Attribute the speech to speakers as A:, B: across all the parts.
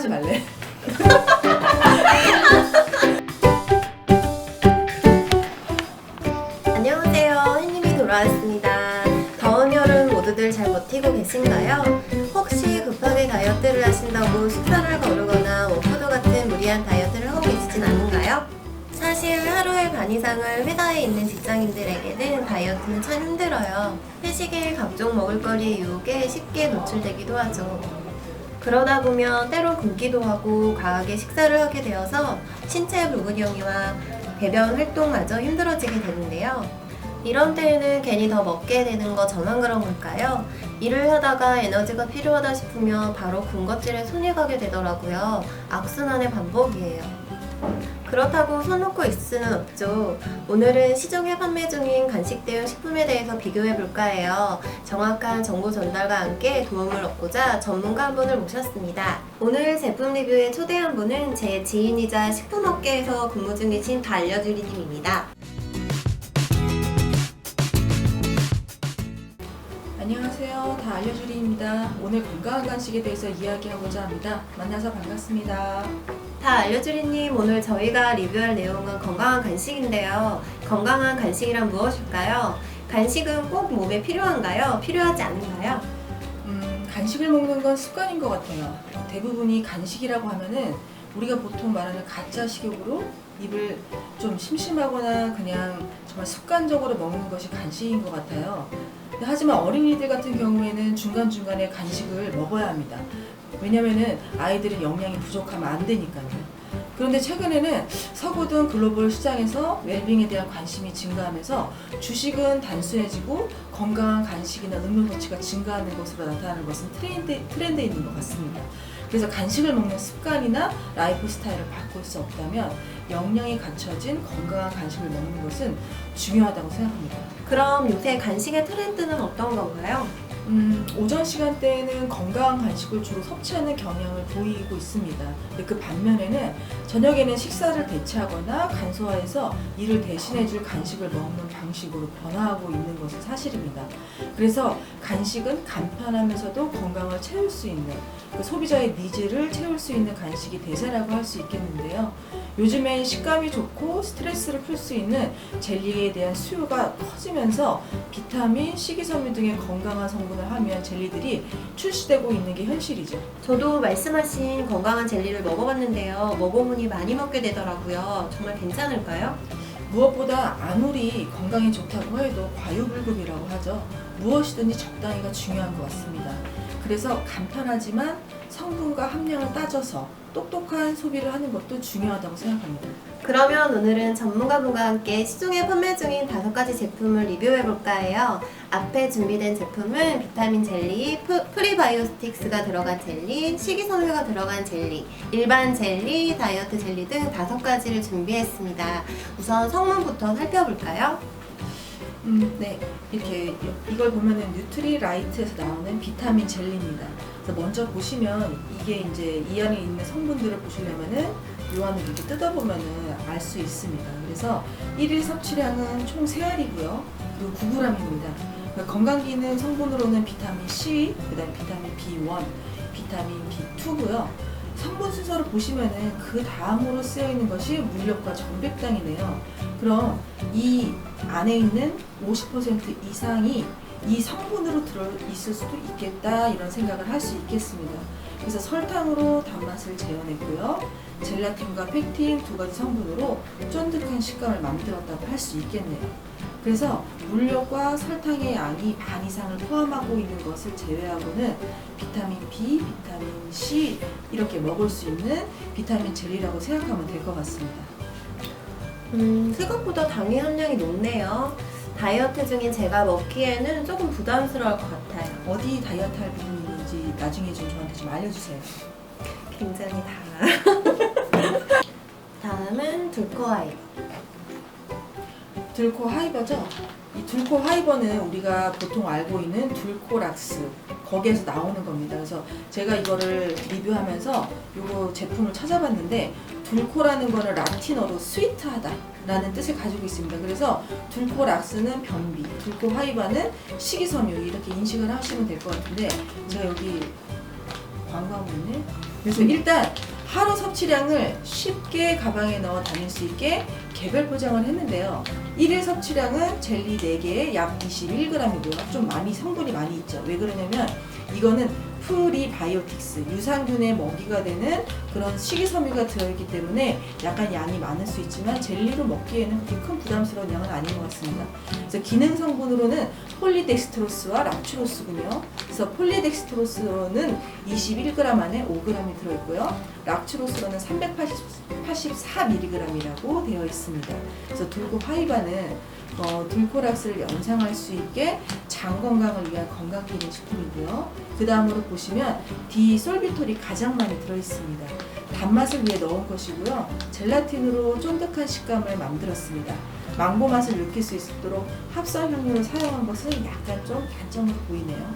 A: 하지 말래.
B: 안녕하세요. 햇님이 돌아왔습니다. 더운 여름 모두들 잘 버티고 계신가요? 혹시 급하게 다이어트를 하신다고 식사를 거르거나 워크도 같은 무리한 다이어트를 하고 계시진 않은가요? 사실 하루의 반 이상을 회사에 있는 직장인들에게는 다이어트는 참 힘들어요. 회식에 각종 먹을거리의 유혹에 쉽게 노출되기도 하죠. 그러다 보면 때로 굶기도 하고 과하게 식사를 하게 되어서 신체 불균형이와 배변 활동마저 힘들어지게 되는데요. 이런 때에는 괜히 더 먹게 되는 거 저만 그런 걸까요? 일을 하다가 에너지가 필요하다 싶으면 바로 군것질에 손이 가게 되더라고요. 악순환의 반복이에요. 그렇다고 손 놓고 있을 수는 없죠. 오늘은 시중에 판매 중인 간식 대용 식품에 대해서 비교해 볼까 해요. 정확한 정보 전달과 함께 도움을 얻고자 전문가 한 분을 모셨습니다. 오늘 제품 리뷰에 초대한 분은 제 지인이자 식품업계에서 근무 중이신 다 알려주리님입니다.
A: 안녕하세요. 다 알려주리입니다. 오늘 건강한 간식에 대해서 이야기하고자 합니다. 만나서 반갑습니다.
B: 다 알려주리님, 오늘 저희가 리뷰할 내용은 건강한 간식인데요. 건강한 간식이란 무엇일까요? 간식은 꼭 몸에 필요한가요? 필요하지 않은가요?
A: 간식을 먹는 건 습관인 것 같아요. 대부분이 간식이라고 하면은 우리가 보통 말하는 가짜 식욕으로 입을 좀 심심하거나 그냥 정말 습관적으로 먹는 것이 간식인 것 같아요. 하지만 어린이들 같은 경우에는 중간중간에 간식을 먹어야 합니다. 왜냐면은 아이들은 영양이 부족하면 안 되니까요. 그런데 최근에는 서구등 글로벌 시장에서 웰빙에 대한 관심이 증가하면서 주식은 단순해지고 건강한 간식이나 음료 섭취가 증가하는 것으로 나타나는 것은 트렌드에 있는 것 같습니다. 그래서 간식을 먹는 습관이나 라이프 스타일을 바꿀 수 없다면 영양이 갖춰진 건강한 간식을 먹는 것은 중요하다고 생각합니다.
B: 그럼 요새 간식의 트렌드는 어떤 건가요?
A: 오전 시간대에는 건강한 간식을 주로 섭취하는 경향을 보이고 있습니다. 근데 그 반면에는 저녁에는 식사를 대체하거나 간소화해서 이를 대신해줄 간식을 먹는 방식으로 변화하고 있는 것은 사실입니다. 그래서 간식은 간편하면서도 건강을 채울 수 있는 그 소비자의 니즈를 채울 수 있는 간식이 대세라고 할 수 있겠는데요. 요즘엔 식감이 좋고 스트레스를 풀 수 있는 젤리에 대한 수요가 커지면서 비타민, 식이섬유 등의 건강한 성분을 함유한 젤리들이 출시되고 있는 게 현실이죠.
B: 저도 말씀하신 건강한 젤리를 먹어봤는데요. 먹어보니 많이 먹게 되더라고요. 정말 괜찮을까요?
A: 무엇보다 아무리 건강에 좋다고 해도 과유불급이라고 하죠. 무엇이든지 적당히가 중요한 것 같습니다. 그래서 간편하지만 성분과 함량을 따져서 똑똑한 소비를 하는 것도 중요하다고 생각합니다.
B: 그러면 오늘은 전문가분과 함께 시중에 판매 중인 5가지 제품을 리뷰해볼까 해요. 앞에 준비된 제품은 비타민 젤리, 프리바이오스틱스가 들어간 젤리, 식이섬유가 들어간 젤리, 일반 젤리, 다이어트 젤리 등 5가지를 준비했습니다. 우선 성분부터 살펴볼까요?
A: 네, 이렇게 이걸 보면은 뉴트리라이트에서 나오는 비타민 젤리입니다. 그래서 먼저 보시면 이게 이제 이 안에 있는 성분들을 보시려면은 요 안을 이렇게 뜯어보면은 알 수 있습니다. 그래서 1일 섭취량은 총 3알이고요. 그리고 9g입니다. 건강기능 성분으로는 비타민 C, 그다음 비타민 B1, 비타민 B2고요. 성분 순서를 보시면은 그 다음으로 쓰여 있는 것이 물엿과 정백당이네요. 그럼 이 안에 있는 50% 이상이 이 성분으로 들어있을 수도 있겠다 이런 생각을 할 수 있겠습니다. 그래서 설탕으로 단맛을 재현했고요. 젤라틴과 펙틴 2가지 성분으로 쫀득한 식감을 만들었다고 할 수 있겠네요. 그래서 물엿과 설탕의 양이 반 이상을 포함하고 있는 것을 제외하고는 비타민 B, 비타민 C 이렇게 먹을 수 있는 비타민 젤리라고 생각하면 될 것 같습니다.
B: 생각보다 당의 함량이 높네요. 다이어트 중인 제가 먹기에는 조금 부담스러울 것 같아요.
A: 어디 다이어트 할 부분이 있는지 나중에 좀 저한테 좀 알려주세요.
B: 굉장히 달아. 다음은 둘코하이버.
A: 둘코 하이버죠? 이 둘코 하이버는 우리가 보통 알고 있는 둘코락스 거기에서 나오는 겁니다. 그래서 제가 이거를 리뷰하면서 이거 제품을 찾아봤는데 둘코라는 거는 라틴어로 스위트하다 라는 뜻을 가지고 있습니다. 그래서 둘코락스는 변비, 둘코 하이버는 식이섬유 이렇게 인식을 하시면 될 것 같은데 제가 여기 광고하고 있네. 그래서 일단 하루 섭취량을 쉽게 가방에 넣어 다닐 수 있게 개별 포장을 했는데요. 1일 섭취량은 젤리 4개에 약 21g이고요. 좀 많이 성분이 많이 있죠. 왜 그러냐면 이거는 프리바이오틱스, 유산균의 먹이가 되는 그런 식이섬유가 들어있기 때문에 약간 양이 많을 수 있지만 젤리로 먹기에는 그렇게 큰 부담스러운 양은 아닌 것 같습니다. 그래서 기능 성분으로는 폴리덱스트로스와 락츄로스군요. 그래서 폴리덱스트로스로는 21g 안에 5g이 들어있고요. 락츄로스로는 384mg이라고 되어 있습니다. 그래서 둘고 파이바는 들코락스를 연상할 수 있게 장 건강을 위한 건강기능 식품이고요. 그 다음으로 보시면 디솔비톨이 가장 많이 들어있습니다. 단맛을 위해 넣은 것이고요. 젤라틴으로 쫀득한 식감을 만들었습니다. 망고 맛을 느낄 수 있도록 합성 향료를 사용한 것은 약간 좀 단점으로 보이네요.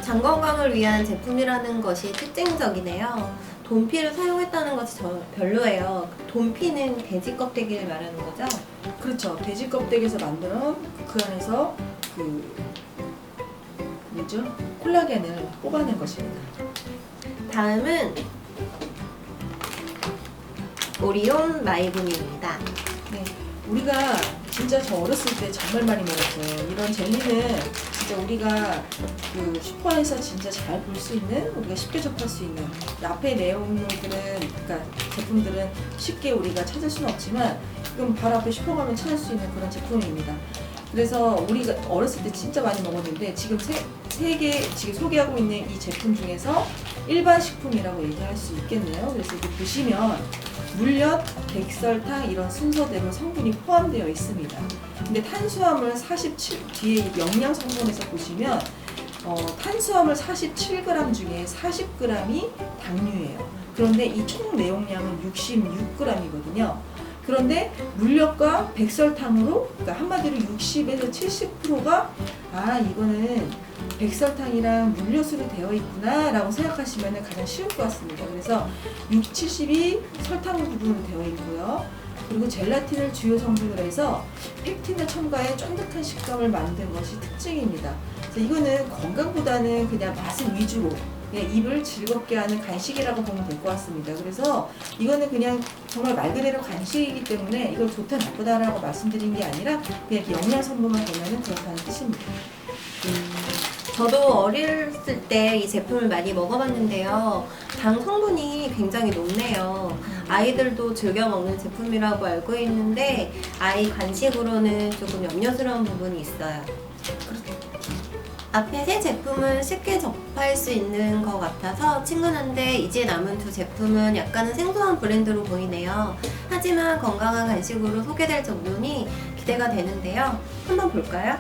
B: 장 건강을 위한 제품이라는 것이 특징적이네요. 돈피를 사용했다는 것이 저 별로예요. 돈피는 돼지 껍데기를 말하는 거죠?
A: 그렇죠. 돼지 껍데기에서 만드는 그 안에서 콜라겐을 뽑아낸 것입니다.
B: 다음은 오리온 마이구미입니다.
A: 네, 우리가 진짜 저 어렸을 때 정말 많이 먹었어요. 이런 젤리는 진짜 우리가 그 슈퍼에서 진짜 잘 볼 수 있는, 우리가 쉽게 접할 수 있는 앞에 내용물들은, 그러니까 제품들은 쉽게 우리가 찾을 수는 없지만 지금 바로 앞에 슈퍼 가면 찾을 수 있는 그런 제품입니다. 그래서 우리가 어렸을 때 진짜 많이 먹었는데 지금 세 개 지금 소개하고 있는 이 제품 중에서 일반 식품이라고 얘기할 수 있겠네요. 그래서 이렇게 보시면 물엿, 백설탕 이런 순서대로 성분이 포함되어 있습니다. 근데 탄수화물 47 뒤에 영양 성분에서 보시면 탄수화물 47g 중에 40g이 당류예요. 그런데 이 총 내용량은 66g이거든요. 그런데 물엿과 백설탕으로, 그러니까 한마디로 60에서 70%가 이거는 백설탕이랑 물엿으로 되어 있구나 라고 생각하시면 가장 쉬울 것 같습니다. 그래서 60, 70이 설탕 부분으로 되어 있고요. 그리고 젤라틴을 주요 성분으로 해서 펙틴을 첨가해 쫀득한 식감을 만든 것이 특징입니다. 그래서 이거는 건강보다는 그냥 맛을 위주로 그냥 입을 즐겁게 하는 간식이라고 보면 될 것 같습니다. 그래서 이거는 그냥 정말 말 그대로 간식이기 때문에 이걸 좋다 나쁘다라고 말씀드린 게 아니라 그냥 이렇게 영양 성분만 보면은 그렇다는 뜻입니다.
B: 저도 어렸을 때 이 제품을 많이 먹어봤는데요. 당 성분이 굉장히 높네요. 아이들도 즐겨 먹는 제품이라고 알고 있는데 아이 간식으로는 조금 염려스러운 부분이 있어요. 앞에 세 제품은 쉽게 접할 수 있는 것 같아서 친근한데 이제 남은 두 제품은 약간은 생소한 브랜드로 보이네요. 하지만 건강한 간식으로 소개될 정도니 기대가 되는데요. 한번 볼까요?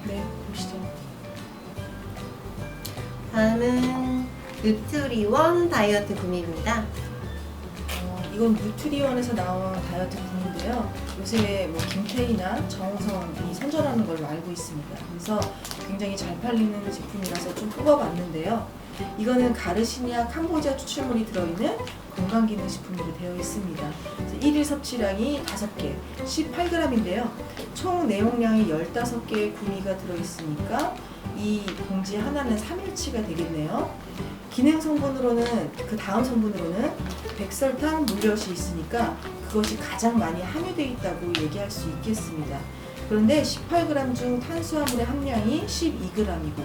A: 네, 보시죠.
B: 다음은 뉴트리원 다이어트 구미입니다.
A: 이건 뉴트리원에서 나온 다이어트 군인데요. 요새 뭐 김태희나 정우성이 선전하는 걸로 알고 있습니다. 그래서 굉장히 잘 팔리는 제품이라서 좀 뽑아봤는데요. 이거는 가르시니아 캄보디아 추출물이 들어있는 건강기능식품으로 되어 있습니다. 1일 섭취량이 5개, 18g인데요. 총 내용량이 15개의 구미가 들어있으니까 이 봉지 하나는 3일치가 되겠네요. 기능 성분으로는 그 다음 성분으로는 백설탕, 물엿이 있으니까 그것이 가장 많이 함유되어 있다고 얘기할 수 있겠습니다. 그런데 18g 중 탄수화물의 함량이 12g이고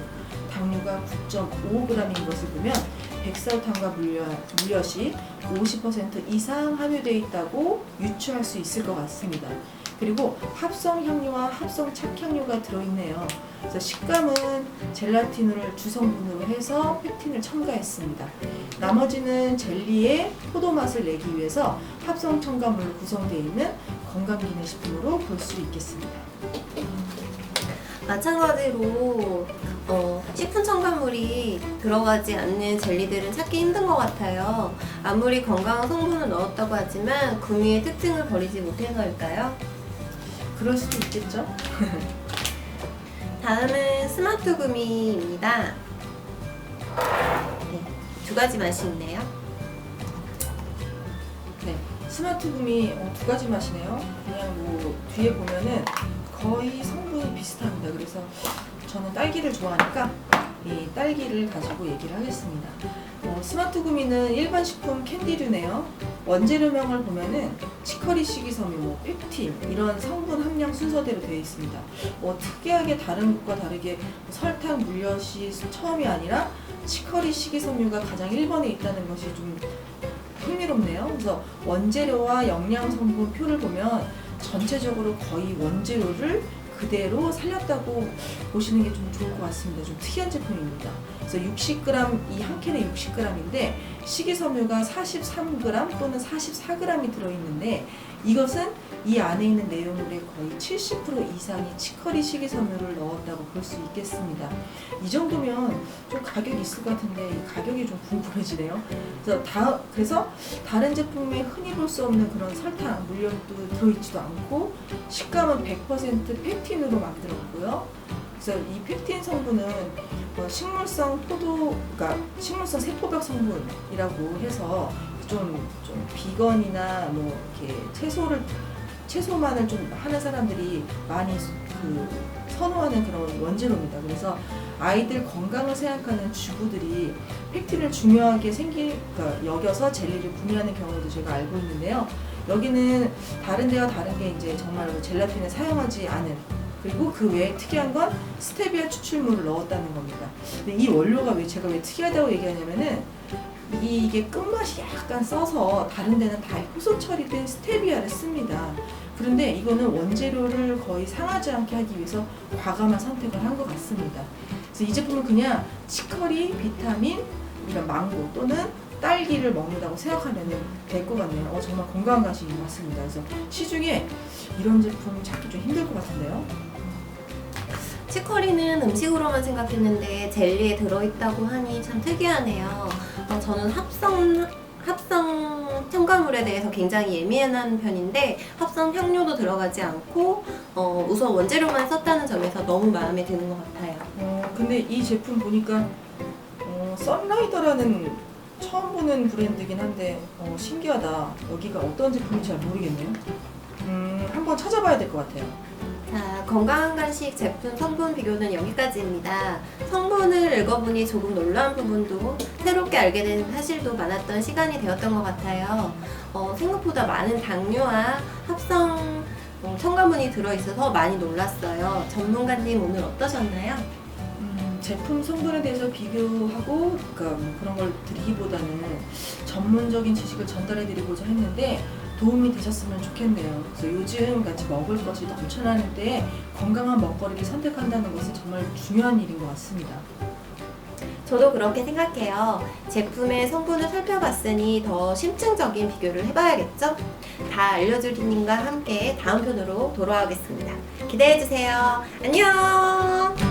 A: 당류가 9.5g인 것을 보면 백설탕과 물엿이 50% 이상 함유되어 있다고 유추할 수 있을 것 같습니다. 그리고 합성 향료와 합성 착향료가 들어있네요. 그래서 식감은 젤라틴을 주성분으로 해서 펙틴을 첨가했습니다. 나머지는 젤리의 포도 맛을 내기 위해서 합성 첨가물로 구성되어 있는 건강기능식품으로 볼 수 있겠습니다.
B: 마찬가지로 식품 첨가물이 들어가지 않는 젤리들은 찾기 힘든 것 같아요. 아무리 건강한 성분을 넣었다고 하지만 구미의 특징을 버리지 못해서일까요?
A: 그럴 수도 있겠죠?
B: 다음은 스마트 구미입니다. 네, 두 가지 맛이 있네요.
A: 네, 스마트 구미 두 가지 맛이네요. 그냥 뭐 뒤에 보면은 거의 성분이 비슷합니다. 그래서 저는 딸기를 좋아하니까 이 딸기를 가지고 얘기를 하겠습니다. 스마트 구미는 일반 식품 캔디류네요. 원재료명을 보면은 치커리 식이섬유, 펩틴 이런 성분 함량 순서대로 되어 있습니다. 특이하게 다른 곳과 다르게 설탕, 물엿이 처음이 아니라 치커리 식이섬유가 가장 1번에 있다는 것이 좀 흥미롭네요. 그래서 원재료와 영양 성분 표를 보면 전체적으로 거의 원재료를 그대로 살렸다고 보시는 게 좀 좋을 것 같습니다. 좀 특이한 제품입니다. 그래서 60g, 이 한 캔에 60g인데 식이섬유가 43g 또는 44g이 들어있는데 이것은 이 안에 있는 내용물의 거의 70% 이상이 치커리 식이섬유를 넣었다고 볼 수 있겠습니다. 이 정도면 좀 가격이 있을 것 같은데 이 가격이 좀 궁금해지네요. 그래서 다른 제품에 흔히 볼 수 없는 그런 설탕, 물엿도 들어있지도 않고 식감은 100% 펩틴으로 만들었고요. 그래서 이 펩틴 성분은 식물성 식물성 세포벽 성분이라고 해서 좀 비건이나 이렇게 채소만을 좀 하는 사람들이 많이 선호하는 그런 원재료입니다. 그래서 아이들 건강을 생각하는 주부들이 팩틴을 중요하게 여겨서 젤리를 구매하는 경우도 제가 알고 있는데요. 여기는 다른 데와 다른 게 이제 정말로 젤라틴을 사용하지 않은, 그리고 그 외에 특이한 건 스테비아 추출물을 넣었다는 겁니다. 근데 이 원료가 제가 왜 특이하다고 얘기하냐면은 이게 끝맛이 약간 써서 다른 데는 다 효소 처리된 스테비아를 씁니다. 그런데 이거는 원재료를 거의 상하지 않게 하기 위해서 과감한 선택을 한 것 같습니다. 그래서 이 제품은 그냥 치커리, 비타민, 이런 망고 또는 딸기를 먹는다고 생각하면 될 것 같네요. 정말 건강 간식인 것 같습니다. 그래서 시중에 이런 제품 찾기 좀 힘들 것 같은데요.
B: 치커리는 음식으로만 생각했는데 젤리에 들어있다고 하니 참 특이하네요. 저는 합성 첨가물에 대해서 굉장히 예민한 편인데 합성 향료도 들어가지 않고 우선 원재료만 썼다는 점에서 너무 마음에 드는 것 같아요.
A: 근데 이 제품 보니까 선라이더라는 처음 보는 브랜드긴 한데 신기하다. 여기가 어떤 제품인지 잘 모르겠네요. 한번 찾아봐야 될 것 같아요.
B: 자, 건강한 간식 제품 성분 비교는 여기까지입니다. 성분을 읽어보니 조금 놀라운 부분도 새롭게 알게 된 사실도 많았던 시간이 되었던 것 같아요. 생각보다 많은 당류와 합성 첨가물이 들어있어서 많이 놀랐어요. 전문가님 오늘 어떠셨나요?
A: 제품 성분에 대해서 비교하고 그런 걸 드리기보다는 전문적인 지식을 전달해 드리고자 했는데 도움이 되셨으면 좋겠네요. 그래서 요즘 같이 먹을 것이 넘쳐나는 때에 건강한 먹거리를 선택한다는 것은 정말 중요한 일인 것 같습니다.
B: 저도 그렇게 생각해요. 제품의 성분을 살펴봤으니 더 심층적인 비교를 해봐야겠죠? 다 알려주님과 함께 다음 편으로 돌아오겠습니다. 기대해주세요. 안녕!